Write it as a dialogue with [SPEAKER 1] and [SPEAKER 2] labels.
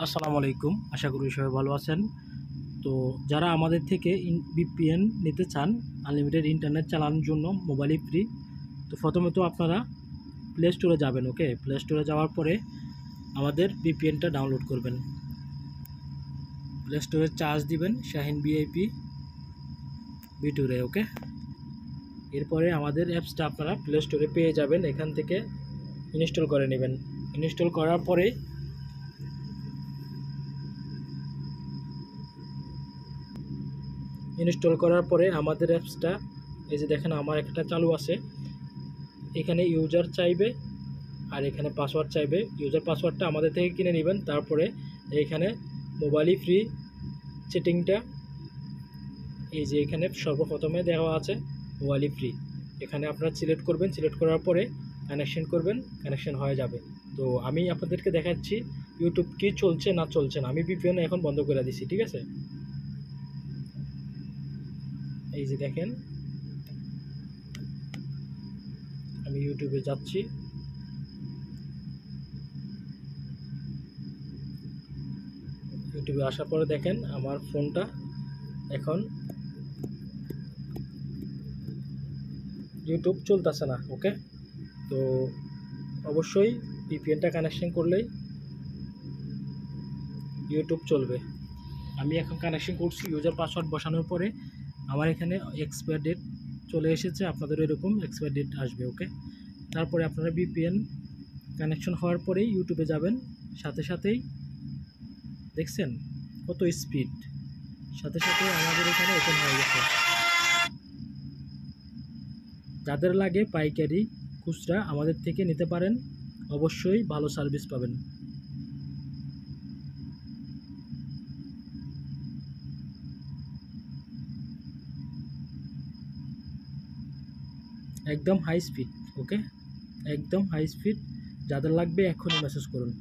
[SPEAKER 1] আসসালামু আলাইকুম। আশা করি সবাই ভালো আছেন। তো যারা আমাদের থেকে VPN নিতে চান আনলিমিটেড ইন্টারনেট চালানোর জন্য মোবাইলে ফ্রি, তো প্রথমত আপনারা প্লে স্টোরে যাবেন। ওকে, প্লে স্টোরে যাওয়ার পরে আমাদের VPNটা ডাউনলোড করবেন। প্লে স্টোরে চার্জ দিবেন শাহিন ভিআইপি ভিটুরে। ওকে, এরপরে আমাদের অ্যাপসটা আপনারা প্লে স্টোরে পেয়ে যাবেন। এখান থেকে ইনস্টল করে নেবেন। ইনস্টল করার পরে আমাদের অ্যাপসটা এই যে দেখেন আমার একটা চালু আছে। এখানে ইউজার চাইবে আর এখানে পাসওয়ার্ড চাইবে। ইউজার পাসওয়ার্ডটা আমাদের থেকে কিনে নেবেন। তারপরে এখানে মোবাইলই ফ্রি সেটিংটা এই যে এখানে সর্বপ্রথমে দেওয়া আছে মোবাইলই ফ্রি। এখানে আপনারা সিলেক্ট করবেন। সিলেক্ট করার পরে কানেকশন করবেন, কানেকশন হয়ে যাবে। তো আমি আপনাদেরকে দেখাচ্ছি ইউটিউব কি চলছে না চলছে না। আমি VPN এখন বন্ধ করে দিছি, ঠিক আছে। এই যে দেখেন আমি ইউটিউবে যাচ্ছি। ইউটিউবে আসার পরে দেখেন আমার ফোনটা এখন ইউটিউব চলতেছে না। ওকে, তো অবশ্যই VPNটা কানেকশন করলেই ইউটিউব চলবে। আমি এখন কানেকশন করছি। ইউজার পাসওয়ার্ড বসানোর পরে আমার এখানে এক্সপায়ার ডেট চলে এসেছে। আপনাদের এরকম এক্সপায়ার ডেট আসবে। ওকে, তারপরে আপনারা VPN কানেকশন হওয়ার পরেই ইউটিউবে যাবেন। সাথে সাথেই দেখছেন কত স্পিড, সাথে সাথে আমাদের এখানে ওপেন হয়ে গেছে। যাদের লাগে পাইকারি খুচরা আমাদের থেকে নিতে পারেন, অবশ্যই ভালো সার্ভিস পাবেন। একদম হাই স্পিড। ওকে, একদম হাই স্পিড। যাদের লাগবে এখনই মেসেজ করুন।